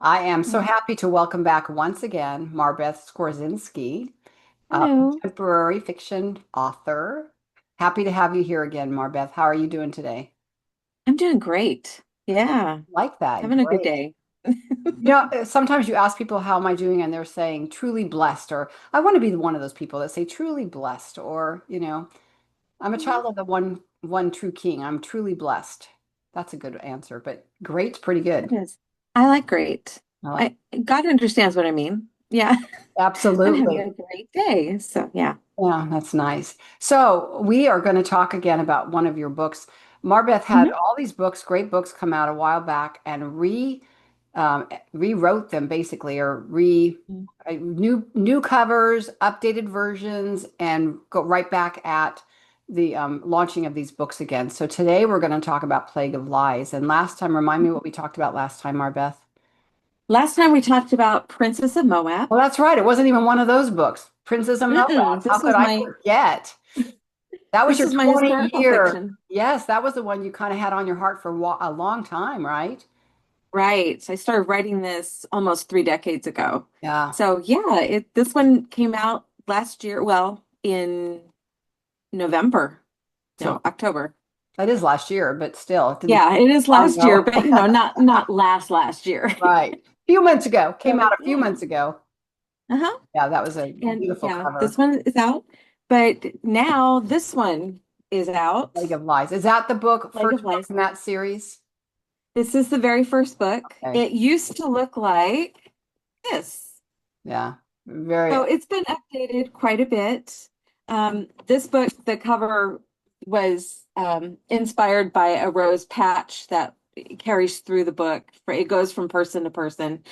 I am so happy to welcome back once again Marbeth Skwarczynski, a Hello. contemporary fiction author. Happy to have you here again, Marbeth. How are you doing today? I'm doing great. Yeah, Like that. having a good Great. day. Sometimes you ask people, how am I doing? And they're saying truly blessed, or I want to be one of those people that say truly blessed, or, I'm a child of the one true king. I'm truly blessed. That's a good answer, but great's pretty good. It is. I like great. I like I God understands what I mean. Yeah. I'm having absolutely. a great day. So yeah. Yeah, that's nice. So we are going to talk again about one of your books. Marbeth had Mhm. all these books, great books, come out a while back and rewrote them basically, or re new covers, updated versions, and go right back at the launching of these books again. So today we're going to talk about Plague of Lies. And last time, remind me what we talked about last time, Marbeth. Last time we talked about Princess of Moab. Well, that's right. It wasn't even one of those books. Princess of Moab. Mm-mm. How could I forget? That was This your was my 20 historical year. fiction. Yes, that was the one you kind of had on your heart for a long time, right? Right. So I started writing this almost 3 decades ago. Yeah. So yeah, this one came out last year, well, in November. So No, October. that is last year, but still, it didn't feel Yeah, it is long last year, ago. but not last year. Right. A few months ago. Came So out a few yeah. months ago. Uh-huh. Yeah, that was a And beautiful yeah, this cover. one is out. But now this one is out. Plague of Lies. Is that the book, Plague first of book Lies. in that series? This is the very first book. Okay. It used to look like this. Yeah. Very. So it's been updated quite a bit. This book, the cover was inspired by a rose patch that carries through the book. It goes from person to person.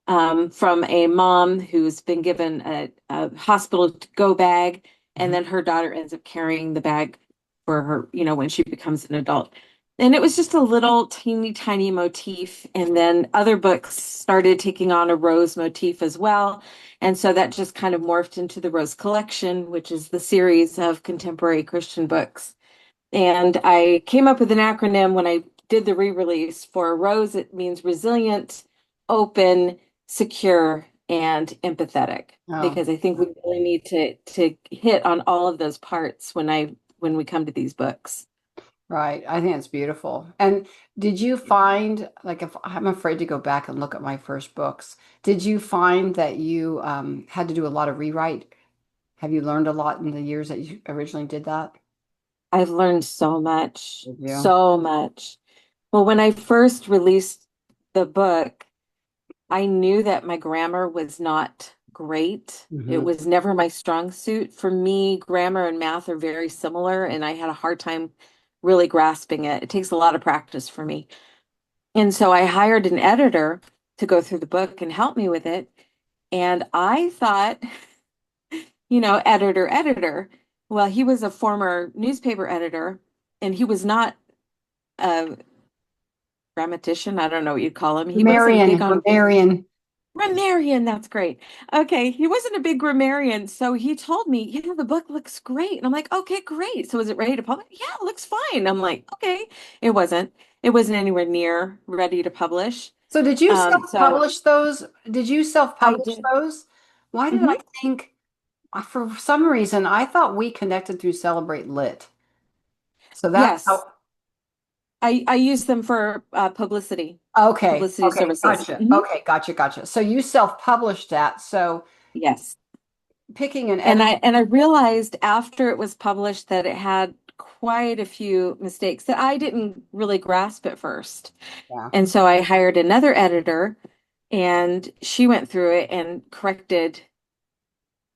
From a mom who's been given a hospital to go bag, and Mhm. then her daughter ends up carrying the bag for her, when she becomes an adult. And it was just a little teeny tiny motif. And then other books started taking on a rose motif as well. And so that just kind of morphed into the Rose Collection, which is the series of contemporary Christian books. And I came up with an acronym when I did the re-release. For Rose, it means resilient, open, secure, and empathetic. Oh. Because I think we really need to hit on all of those parts when we come to these books. Right. I think it's beautiful. And did you find, like, if I'm afraid to go back and look at my first books, did you find that you had to do a lot of rewrite? Have you learned a lot in the years that you originally did that? I've learned so much, Did you? so much. Well, when I first released the book, I knew that my grammar was not great. It Hmm. was never my strong suit. For me, grammar and math are very similar, and I had a hard time really grasping it. It takes a lot of practice for me. And so I hired an editor to go through the book and help me with it. And I thought, editor. Well, he was a former newspaper editor, and he was not a grammatician. I don't know what you'd call him. He wasn't big on Grammarian. grammarian. That's great. Okay, he wasn't a big grammarian, so he told me, the book looks great. And I'm like, okay, great. So is it ready to publish? Yeah, it looks fine. I'm like, okay. It wasn't. It wasn't anywhere near ready to publish. So did you So self-publish those? Did you I self-publish did. those? Why did I Hmm. think, for some reason, I thought we connected through Celebrate Lit. So that's Yes, how, I use them for okay, publicity okay, services. gotcha. Hmm. Okay, gotcha, gotcha. So you self-published that. So Yes. picking an And editor. I realized after it was published that it had quite a few mistakes that I didn't really grasp at first. Yeah. And so I hired another editor, and she went through it and corrected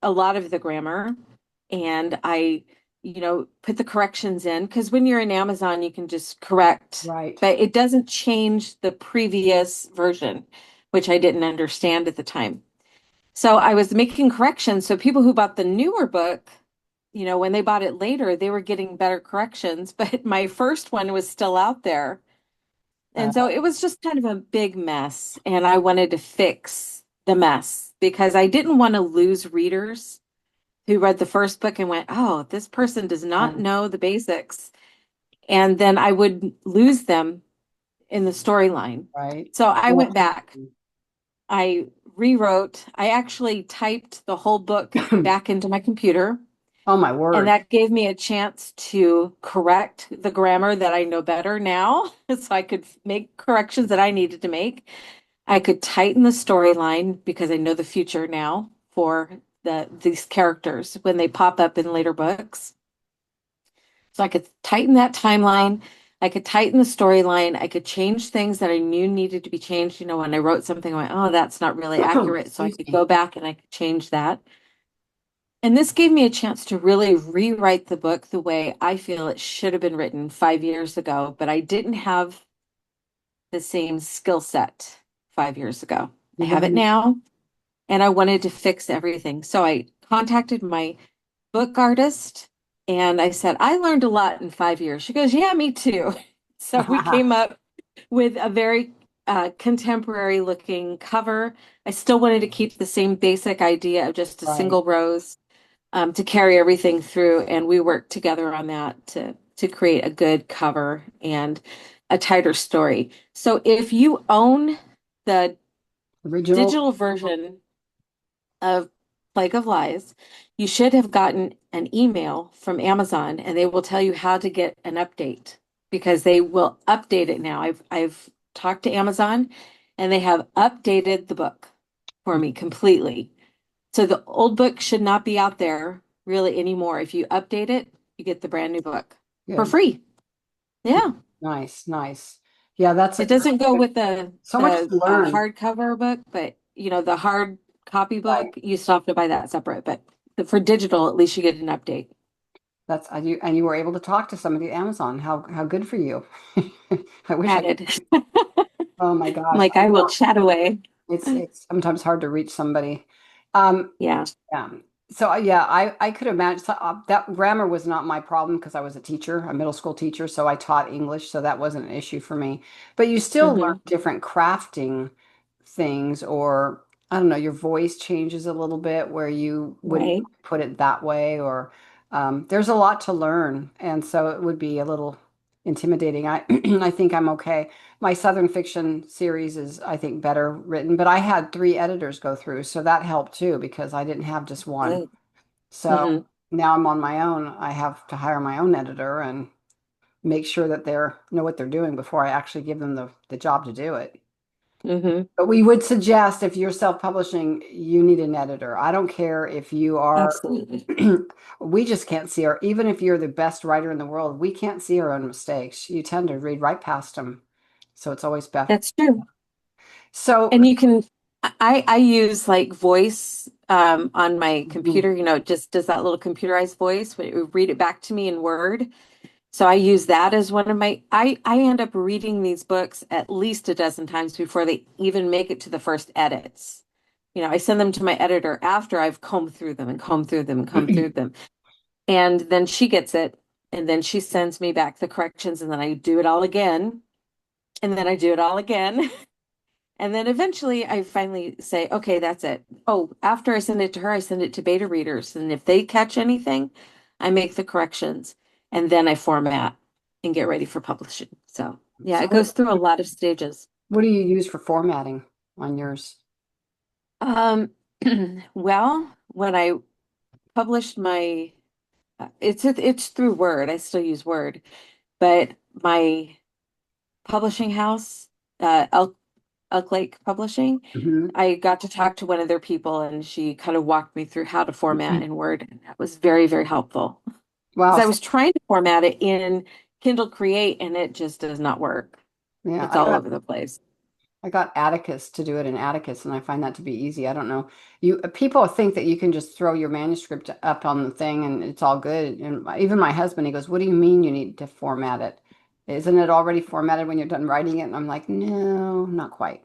a lot of the grammar. And I, put the corrections in, because when you're in Amazon, you can just correct, Right. but it doesn't change the previous version, which I didn't understand at the time. So I was making corrections. So people who bought the newer book, when they bought it later, they were getting better corrections, but my first one was still out there. Uh, And so it was just kind of a big mess. And I wanted to fix the mess because I didn't want to lose readers who read the first book and went, oh, this person does not know the basics. And then I would lose them in the storyline. right. So I Yeah. went back I rewrote, I actually typed the whole book back into my computer, Oh my and word. that gave me a chance to correct the grammar that I know better now. So I could make corrections that I needed to make. I could tighten the storyline because I know the future now for these characters when they pop up in later books. So I could tighten that timeline. I could tighten the storyline. I could change things that I knew needed to be changed. You know, when I wrote something, I went, oh, that's not really accurate. So I Excuse could me. go back and I could change that. And this gave me a chance to really rewrite the book the way I feel it should have been written 5 years ago, but I didn't have the same skill set 5 years ago. I You've have it been, now, and I wanted to fix everything. So I contacted my book artist and I said, I learned a lot in 5 years. She goes, yeah, me too. So we came up with a very contemporary looking cover. I still wanted to keep the same basic idea of just a right. single rose to carry everything through. And we worked together on that to create a good cover and a tighter story. So if you own the Original. digital version of Plague of Lies, you should have gotten an email from Amazon and they will tell you how to get an update because they will update it now. I've talked to Amazon and they have updated the book for me completely. So the old book should not be out there really anymore. If you update it, you get the brand new book for Good. free. Yeah. Nice, nice. Yeah, It doesn't go with so much to the learn. hardcover book, but you know, the hard copy Right. book, you still have to buy that separate. But for digital, at least you get an update That's and you were able to talk to somebody at Amazon. How good for you. I wish I could. added. Oh my gosh. Like I I will know. chat away. It's sometimes hard to reach somebody. Um, Yeah. yeah. So yeah, I could imagine that grammar was not my problem because I was a teacher, a middle school teacher, so I taught English, so that wasn't an issue for me. But you still learn Hmm. different crafting things, or I don't know, your voice changes a little bit where you wouldn't Right. put it that way, or there's a lot to learn, and so it would be a little intimidating. I I think I'm okay. My Southern fiction series is, I think, better written, but I had three editors go through, so that helped too because I didn't have just one. Good. So Hmm. now I'm on my own. I have to hire my own editor and make sure that they're know what they're doing before I actually give them the job to do it. Hmm. But we would suggest if you're self-publishing, you need an editor. I don't care if you are, Absolutely. we just can't see our, even if you're the best writer in the world, we can't see our own mistakes. You tend to read right past them. So it's always best. That's true. So, And you can, I use like voice on my mhm, computer, you know, it just does that little computerized voice when it would read it back to me in Word. So I use that as one of my, I end up reading these books at least a dozen times before they even make it to the first edits. You know, I send them to my editor after I've combed through them and combed through them and combed through them. And then she gets it. And then she sends me back the corrections. And then I do it all again. And then I do it all again. And then eventually I finally say, okay, that's it. Oh, after I send it to her, I send it to beta readers. And if they catch anything, I make the corrections and then I format and get ready for publishing. So yeah, so it goes through a lot of stages. what do you use for formatting on yours? Um, well, when I published my, it's through Word. I still use Word, but my publishing house, Elk Lake Publishing, Mhm. I got to talk to one of their people and she kind of walked me through how to format in Word. And that was very, very helpful Wow. because I was trying to format it in Kindle Create and it just does not work. Yeah, It's all over the place. I got Atticus to do it in Atticus, and I find that to be easy. I don't know. You people think that you can just throw your manuscript up on the thing and it's all good. And even my husband, he goes, "What do you mean you need to format it? Isn't it already formatted when you're done writing it?" And I'm like, "No, not quite."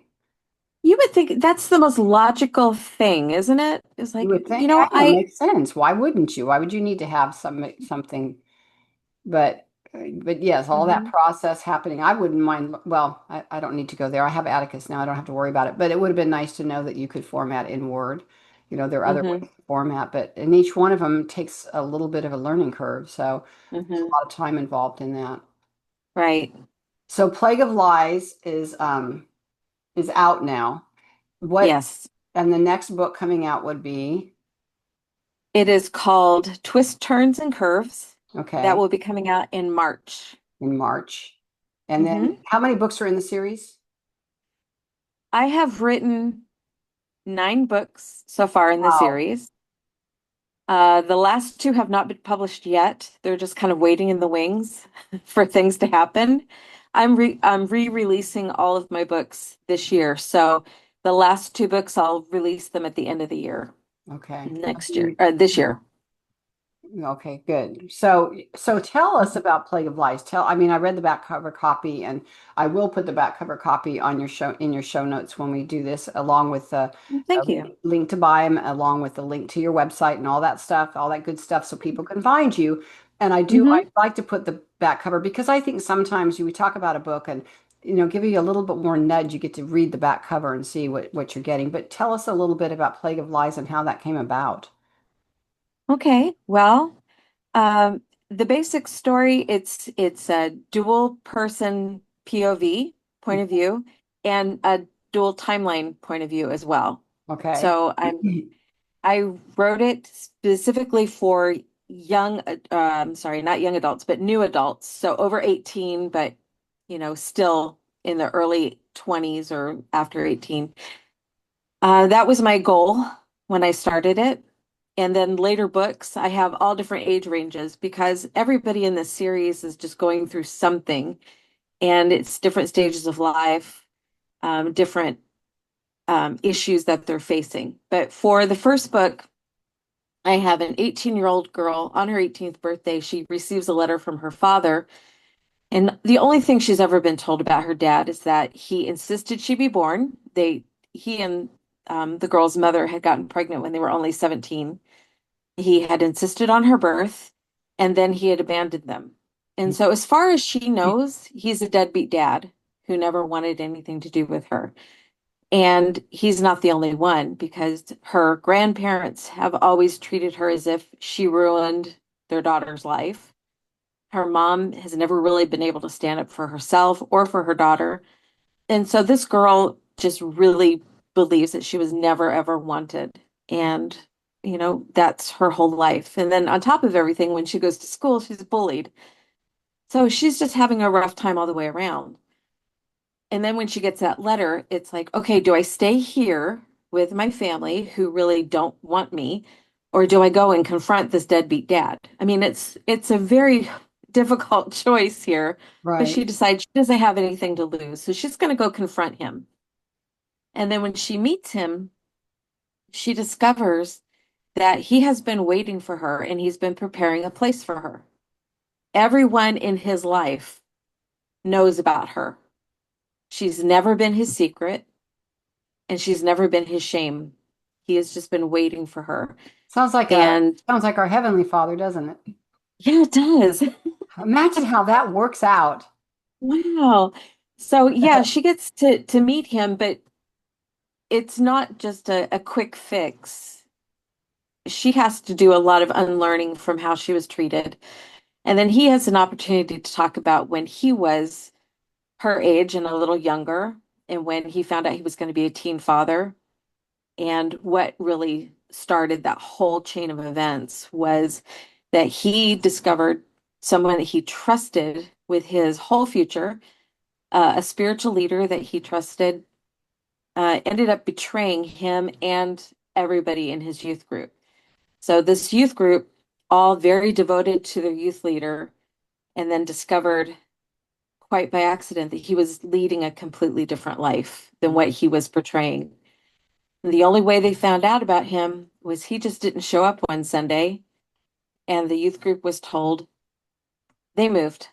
You would think that's the most logical thing, isn't it? It's You like, would think, you yeah, know, it makes sense. Why wouldn't you? Why would you need to have something? But yes, all that Mhm, process happening, I wouldn't mind. Well, I don't need to go there. I have Atticus now. I don't have to worry about it. But it would have been nice to know that you could format in Word. You know, there are other mhm, ways to format, but and each one of them takes a little bit of a learning curve. So there's a mhm. lot of time involved in that. Right. So Plague of Lies is out now. What, Yes. and the next book coming out would be, It is called Twist, Turns, and Curves. That okay, will be coming out in March. in March. And Hmm. then how many books are in the series? I have written 9 books so far in the Wow. series. The last 2 have not been published yet. They're just kind of waiting in the wings for things to happen. I'm re-releasing all of my books this year. So the last 2 books, I'll release them at the end of the year, Okay. next year, or this year. Okay, good. So tell us about Plague of Lies. I mean, I read the back cover copy, and I will put the back cover copy on your show in your show notes when we do this, along with Thank the you. link to buy them, along with the link to your website and all that stuff, all that good stuff, so people can find you. And I Hmm. like to put the back cover because I think sometimes we talk about a book and give you a little bit more nudge. You get to read the back cover and see what you're getting. But tell us a little bit about Plague of Lies and how that came about. Okay. Well, the basic story, it's a dual person POV point of view and a dual timeline point of view as well. Okay. So I wrote it specifically for sorry, not young adults, but new adults. So over 18, but still in the early 20s or after 18. That was my goal when I started it. And then later books, I have all different age ranges because everybody in this series is just going through something, and it's different stages of life, different issues that they're facing. But for the first book, I have an 18-year-old girl on her 18th birthday. She receives a letter from her father. And the only thing she's ever been told about her dad is that he insisted she be born. He and the girl's mother had gotten pregnant when they were only 17. He had insisted on her birth, and then he had abandoned them. And so, as far as she knows, he's a deadbeat dad who never wanted anything to do with her. And he's not the only one because her grandparents have always treated her as if she ruined their daughter's life. Her mom has never really been able to stand up for herself or for her daughter. And so this girl just really believes that she was never ever wanted. And, that's her whole life. And then on top of everything, when she goes to school, she's bullied. So she's just having a rough time all the way around. And then when she gets that letter, it's like, okay, do I stay here with my family who really don't want me, or do I go and confront this deadbeat dad? I mean, it's a very difficult choice here, but Right. she decides she doesn't have anything to lose, so she's going to go confront him. And then when she meets him, she discovers that he has been waiting for her and he's been preparing a place for her. Everyone in his life knows about her. She's never been his secret, and she's never been his shame. He has just been waiting for her. And Sounds like our Heavenly Father, doesn't it? yeah, it does. Imagine how that works out. Wow. So yeah, she gets to meet him, but it's not just a quick fix. She has to do a lot of unlearning from how she was treated. And then he has an opportunity to talk about when he was her age and a little younger, and when he found out he was going to be a teen father. And what really started that whole chain of events was that he discovered someone that he trusted with his whole future, a spiritual leader that he trusted, ended up betraying him and everybody in his youth group. So, this youth group, all very devoted to their youth leader, and then discovered quite by accident that he was leading a completely different life than what he was portraying. And the only way they found out about him was he just didn't show up one Sunday, and the youth group was told they moved.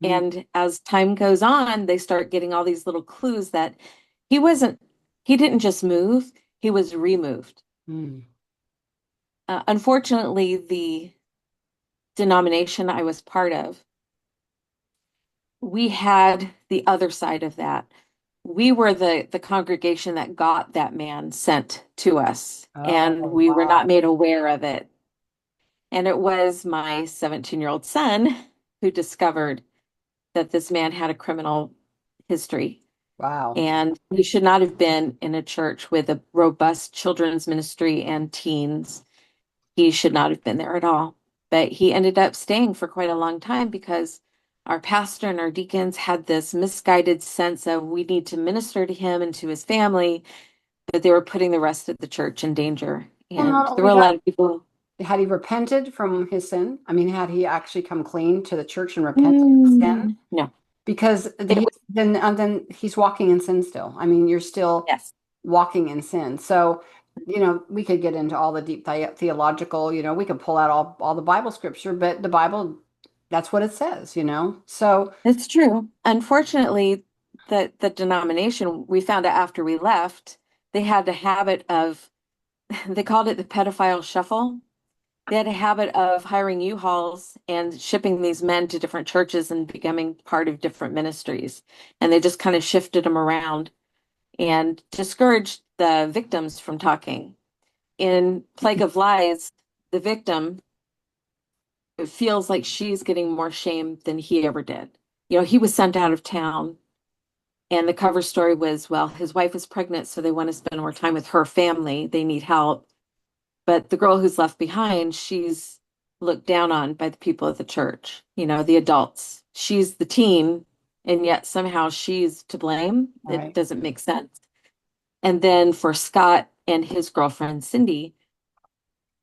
Mm, And as time goes on, they start getting all these little clues that he wasn't, he didn't just move, he was removed. mm. Unfortunately, the denomination I was part of, we had the other side of that. We were the congregation that got that man sent to us, and Oh, we were not wow. made aware of it. And it was my 17-year-old son who discovered that this man had a criminal history. Wow. And he should not have been in a church with a robust children's ministry and teens. He should not have been there at all. But he ended up staying for quite a long time because our pastor and our deacons had this misguided sense of we need to minister to him and to his family, but they were putting the rest of the church in danger. Well, And not there were only a that, lot of people. had he repented from his sin? I mean, had he actually come clean to the church and repented of his sin? No, Because it he was, then he's walking in sin still. I mean, you're still yes, walking in sin. So, we could get into all the deep theological, we could pull out all the Bible scripture, but the Bible, that's what it says. So, it's true. Unfortunately, the denomination, we found out after we left, they had a habit of, they called it the pedophile shuffle. They had a habit of hiring U-Hauls and shipping these men to different churches and becoming part of different ministries. And they just kind of shifted them around and discouraged the victims from talking. In Plague of Lies, the victim feels like she's getting more shame than he ever did. He was sent out of town, and the cover story was, well, his wife is pregnant, so they want to spend more time with her family. They need help. But the girl who's left behind, she's looked down on by the people at the church, the adults. She's the teen, and yet somehow she's to blame. It right. doesn't make sense. And then for Scott and his girlfriend, Cindy,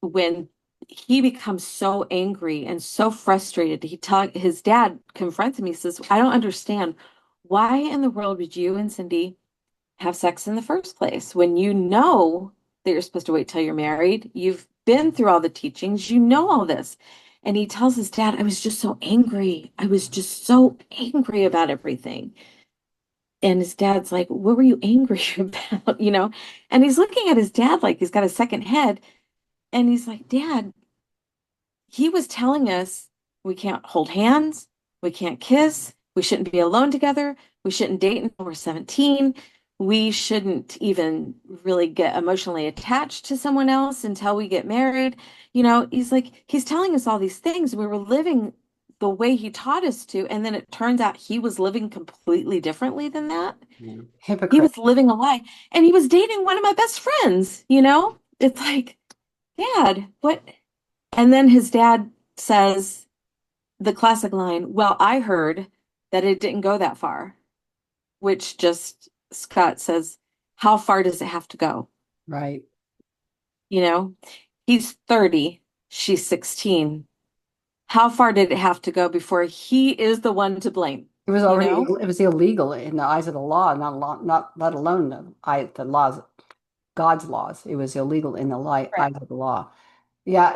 when he becomes so angry and so frustrated, his dad confronts him. He says, I don't understand. Why in the world would you and Cindy have sex in the first place when you know that you're supposed to wait till you're married? You've been through all the teachings, you know all this. And he tells his dad, I was just so angry. I was just so angry about everything. And his dad's like, what were you angry about? And he's looking at his dad like he's got a second head. And he's like, Dad, he was telling us we can't hold hands, we can't kiss, we shouldn't be alone together, we shouldn't date until we're 17, we shouldn't even really get emotionally attached to someone else until we get married. He's like, he's telling us all these things. We were living the way he taught us to, and then it turns out he was living completely differently than that. Yeah. He Hypocrite. was living a lie, and he was dating one of my best friends. It's like, Dad, what? And then his dad says the classic line, well, I heard that it didn't go that far, which just Scott says, how far does it have to go? Right. You know, he's 30, she's 16. How far did it have to go before he is the one to blame? You know? It was illegal in the eyes of the law, not let alone the laws, God's laws. It was illegal in the light Right. eyes of the law. Yeah,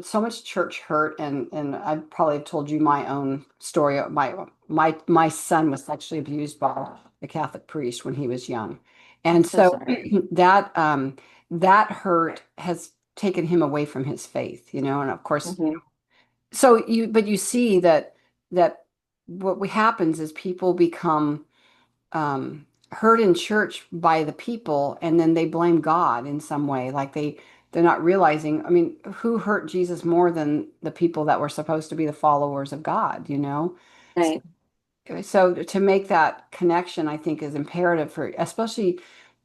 so much church hurt, and I probably have told you my own story. My son was sexually abused by a Catholic priest when he was young, I'm and so so sorry. that hurt has taken him away from his faith, and of course, Hmm. but you see that what happens is people become hurt in church by the people, and then they blame God in some way, like they're not realizing. I mean, who hurt Jesus more than the people that were supposed to be the followers of God? Right. So to make that connection, I think is imperative for especially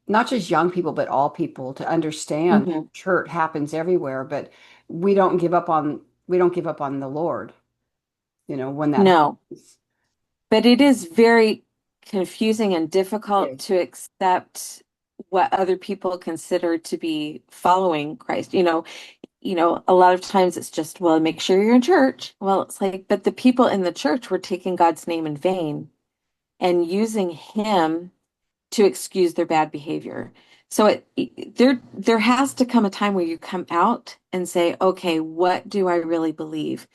not just young people, but all people to understand Hmm. hurt happens everywhere, but we don't give up on we don't give up on the Lord, when that No, happens. but it is very confusing and difficult Yes. to accept what other people consider to be following Christ. A lot of times it's just, well, make sure you're in church. Well, it's like, but the people in the church were taking God's name in vain and using him to excuse their bad behavior. So there has to come a time where you come out and say, okay, what do I really believe?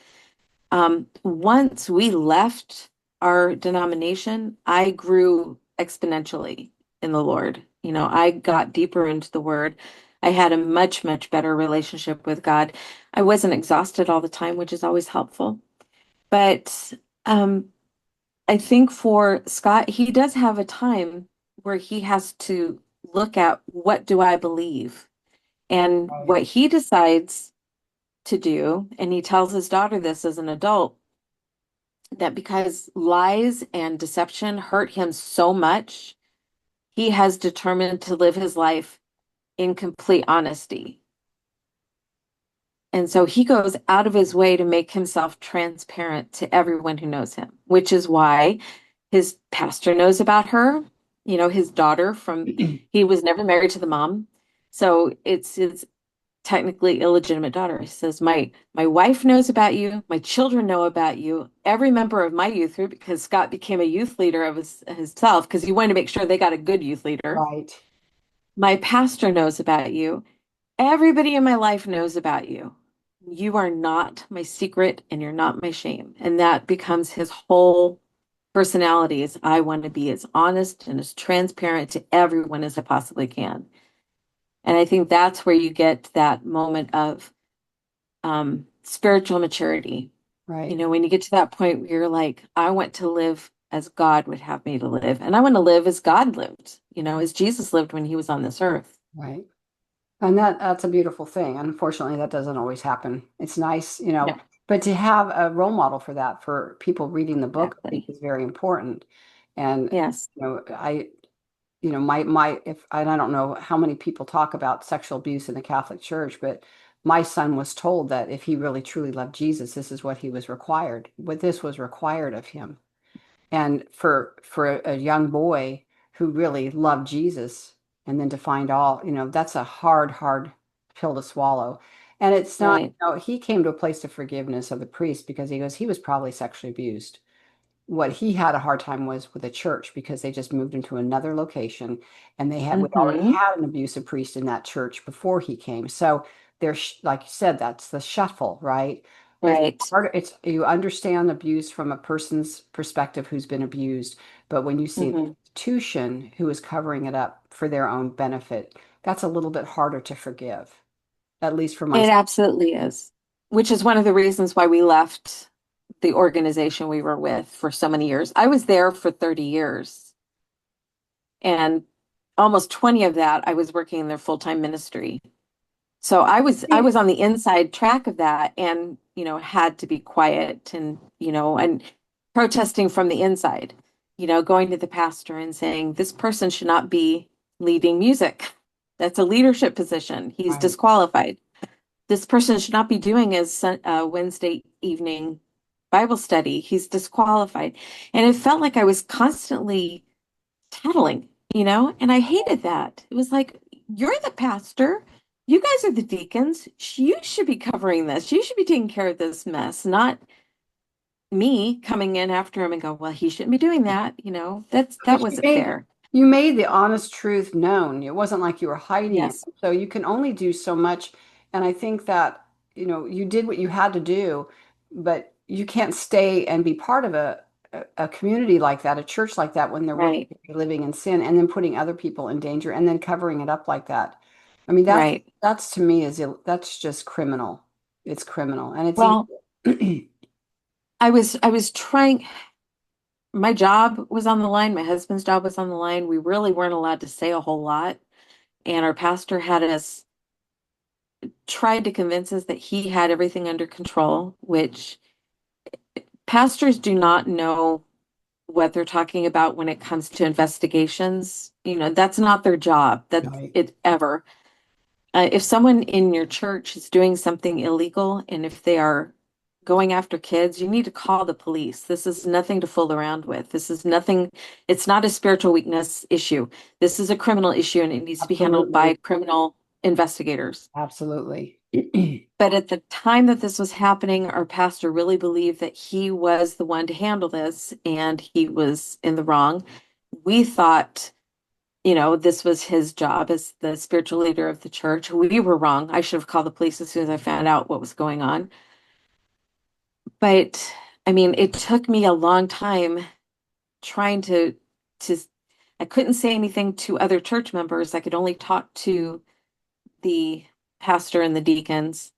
Once we left our denomination, I grew exponentially in the Lord. I got deeper into the Word. I had a much, much better relationship with God. I wasn't exhausted all the time, which is always helpful. But um, I think for Scott, he does have a time where he has to look at what do I believe? And Right. what he decides to do, and he tells his daughter this as an adult, that because lies and deception hurt him so much, he has determined to live his life in complete honesty. And so he goes out of his way to make himself transparent to everyone who knows him, which is why his pastor knows about her, his daughter he was never married to the mom. So it's his technically illegitimate daughter. He says, my wife knows about you, my children know about you, every member of my youth group, because Scott became a youth leader of himself, because he wanted to make sure they got a good youth leader. Right. My pastor knows about you. Everybody in my life knows about you. You are not my secret and you're not my shame. And that becomes his whole personality is I want to be as honest and as transparent to everyone as I possibly can. And I think that's where you get that moment of spiritual maturity. Right. When you get to that point where you're like, I want to live as God would have me to live. And I want to live as God lived, as Jesus lived when he was on this earth. Right. And that's a beautiful thing. Unfortunately, that doesn't always happen. It's nice, No, but to have a role model for that for people reading the book, I think exactly. is very important. And Yes. I, my if and I don't know how many people talk about sexual abuse in the Catholic Church, but my son was told that if he really truly loved Jesus, this is what he was required, what this was required of him. And for a young boy who really loved Jesus, and then to find all, that's a hard pill to swallow. And it's not, Right. he came to a place of forgiveness of the priest because he goes, he was probably sexually abused. What he had a hard time was with the church because they just moved into another location and we already Hmm. had an abusive priest in that church before he came. So there's, like you said, that's the shuffle, right? But Right. it's you understand abuse from a person's perspective who's been abused, but when you see an Hmm. institution who is covering it up for their own benefit, that's a little bit harder to forgive, at least for It myself. absolutely is, which is one of the reasons why we left the organization we were with for so many years. I was there for 30 years, and almost 20 of that I was working in their full-time ministry. So I was on the inside track of that and, had to be quiet and protesting from the inside, going to the pastor and saying, this person should not be leading music. That's a leadership position. He's Right. disqualified. This person should not be doing his Wednesday evening Bible study. He's disqualified. And it felt like I was constantly tattling, and I hated that. It was like, you're the pastor. You guys are the deacons. You should be covering this. You should be taking care of this mess, not me coming in after him and go, well, he shouldn't be doing that. That But you wasn't made fair. you made the honest truth known. It wasn't like you were hiding it. Yes, So you can only do so much. And I think that, you did what you had to do, but you can't stay and be part of a community like that, a church like that, when they're right, living in sin and then putting other people in danger and then covering it up like that. I mean, right. that's to me that's just criminal. It's criminal. And it's Well, even I was trying, my job was on the line, my husband's job was on the line. We really weren't allowed to say a whole lot. And our pastor had us tried to convince us that he had everything under control, which pastors do not know what they're talking about when it comes to investigations. That's not their job. That's right. it ever. If someone in your church is doing something illegal and if they are going after kids, you need to call the police. This is nothing to fool around with. This is nothing, it's not a spiritual weakness issue. This is a criminal issue and it needs to be handled by Absolutely. criminal investigators. Absolutely. But at the time that this was happening, our pastor really believed that he was the one to handle this and he was in the wrong. We thought, this was his job as the spiritual leader of the church. We were wrong. I should have called the police as soon as I found out what was going on. But I mean, it took me a long time trying to I couldn't say anything to other church members. I could only talk to the pastor and the deacons.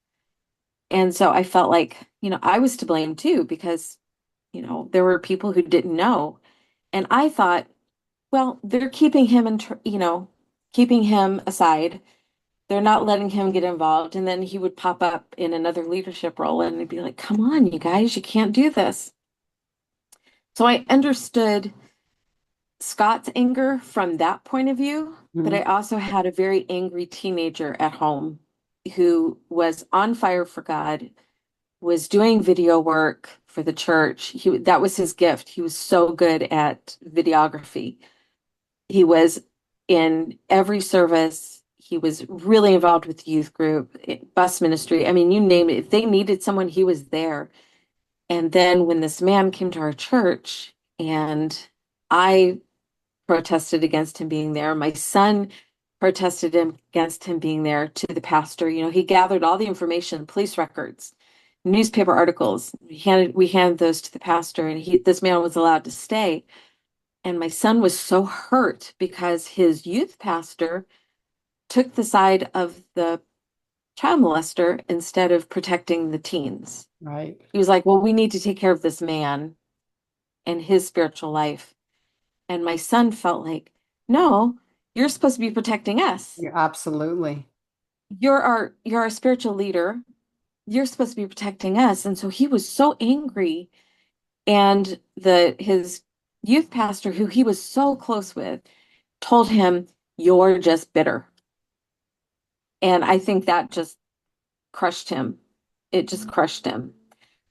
And so I felt like, I was to blame too, because, there were people who didn't know. And I thought, well, they're keeping him keeping him aside. They're not letting him get involved. And then he would pop up in another leadership role and they'd be like, come on, you guys, you can't do this. So I understood Scott's anger from that point of view, but Mhm. I also had a very angry teenager at home who was on fire for God, was doing video work for the church. That was his gift. He was so good at videography. He was in every service. He was really involved with youth group, bus ministry. I mean, you name it. If they needed someone, he was there. And then when this man came to our church and I protested against him being there, my son protested against him being there to the pastor. He gathered all the information, police records, newspaper articles. We handed those to the pastor, and this man was allowed to stay. And my son was so hurt because his youth pastor took the side of the child molester instead of protecting the teens. Right. He was like, well, we need to take care of this man and his spiritual life. And my son felt like, no, you're supposed to be protecting us. Yeah, absolutely. You're our spiritual leader. You're supposed to be protecting us. And so he was so angry. And his youth pastor, who he was so close with, told him, you're just bitter. And I think that just crushed him. It just crushed him.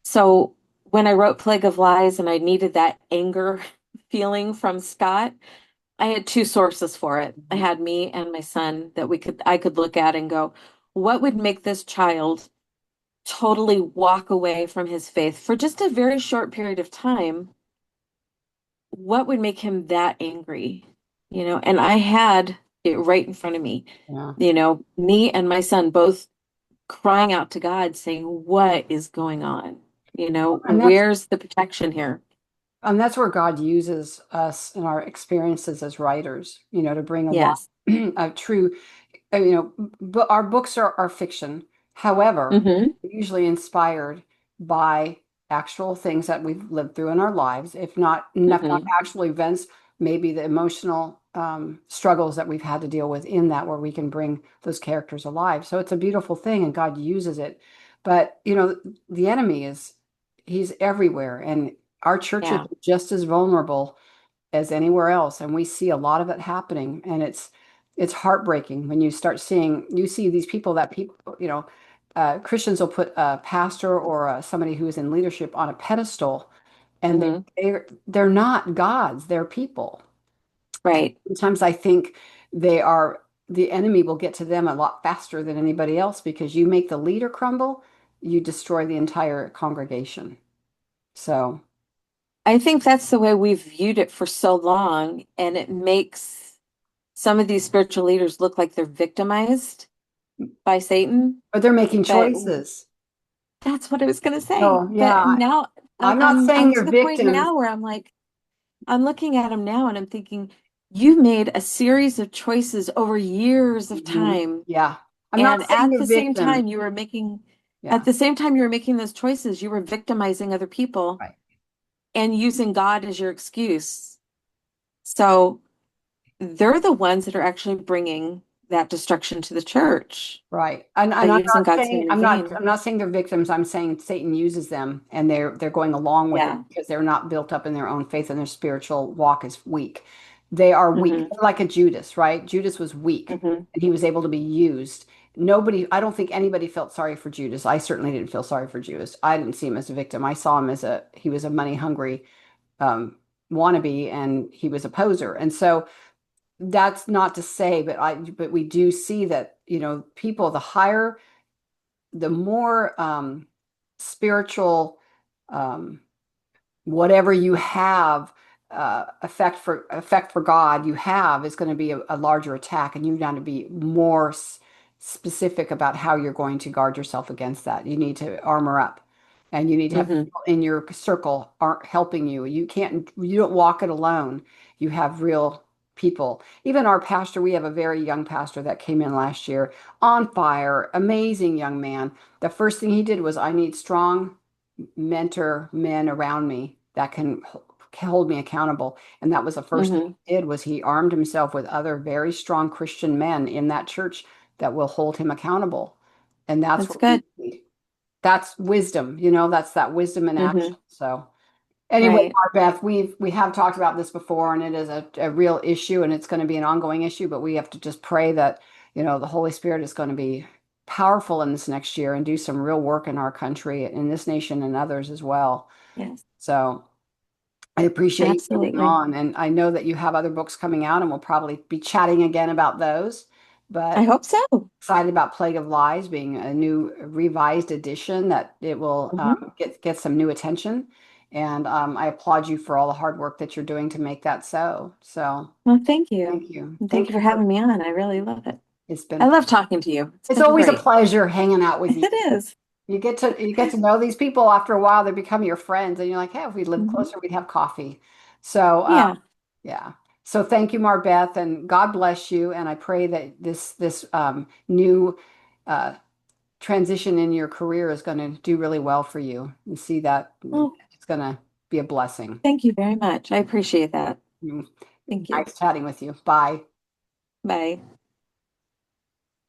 So when I wrote Plague of Lies and I needed that anger feeling from Scott, I had two sources for it. I Mhm. had me and my son that I could look at and go, what would make this child totally walk away from his faith for just a very short period of time? What would make him that angry? And I had it right in front of me. Yeah. Me and my son both crying out to God saying, what is going on? And that's Where's the protection here? And that's where God uses us in our experiences as writers, to bring a lot Yes. of true, but our books are fiction. However, Hmm. usually inspired by actual things that we've lived through in our lives, if not Hmm. actual events, maybe the emotional struggles that we've had to deal with in that, where we can bring those characters alive. So it's a beautiful thing, and God uses it. But the enemy he's everywhere, and our churches Yeah. are just as vulnerable as anywhere else, and we see a lot of it happening, and it's heartbreaking when you see these people that Christians will put a pastor or somebody who is in leadership on a pedestal, and Hmm. they're not gods, they're people. Right. Sometimes I think the enemy will get to them a lot faster than anybody else, because you make the leader crumble, you destroy the entire congregation. So. I think that's the way we've viewed it for so long, and it makes some of these spiritual leaders look like they're victimized by Satan. But they're making But choices. that's what I was going to say. Oh, But yeah. now I'm not I'm saying to they're the point victims. now where I'm like, I'm looking at him now and I'm thinking, you've made a series of choices over years of Mhm. time. Yeah. I'm not And saying they're victims. at Yeah. the same time you were making those choices, you were victimizing other people Right. and using God as your excuse. So they're the ones that are actually bringing that destruction to the church Right. And by I'm using not God's saying name in vain. I'm not saying they're victims. I'm saying Satan uses them, and they're going along with it Yeah. because they're not built up in their own faith, and their spiritual walk is weak. They are weak, Hmm. like a Judas, right? Judas was weak, Hmm. and he was able to be used. I don't think anybody felt sorry for Judas. I certainly didn't feel sorry for Judas. I didn't see him as a victim. I saw him he was a money hungry wannabe, and he was a poser. And so that's not to say, but we do see that, people, the more spiritual, um, whatever you have, effect for God you have, is going to be a larger attack, and you got to be more specific about how you're going to guard yourself against that. You need to armor up, and you need to have Hmm. people in your circle aren't helping you. You don't walk it alone. You have real people. Even our pastor, we have a very young pastor that came in last year, on fire, amazing young man. The first thing he did was, I need strong mentor men around me that can hold me accountable. And that was the first thing Hmm. he did, was he armed himself with other very strong Christian men in that church that will hold him accountable. And that's That's what we good. need. That's wisdom, that's that wisdom in action. Hmm. So, Anyway, Right. Beth, we have talked about this before, and it is a real issue, and it's going to be an ongoing issue. But we have to just pray that, the Holy Spirit is going to be powerful in this next year and do some real work in our country, in this nation, and others as well. Yes. So I appreciate you coming Absolutely. on, and I know that you have other books coming out, and we'll probably be chatting again about those. I But hope so. excited about Plague of Lies being a new revised edition that it will Mhm. get some new attention. And I applaud you for all the hard work that you're doing to make that so. So Well, thank you. thank you. And thank Thank you you for for having me on. I really love it. it's I been love talking to you. It's it's been always a great. pleasure hanging out with you. It is. You get to know these people after a while, they become your friends, and you're like, hey, if we lived Mhm. closer, we'd have coffee. So Yeah. yeah. So thank you, Marbeth, and God bless you. And I pray that this new uh, transition in your career is going to do really well for you. You see that Well, it's going to be a blessing. thank you very much. I appreciate that. Mm. Thank you. Nice chatting with you. Bye. Bye.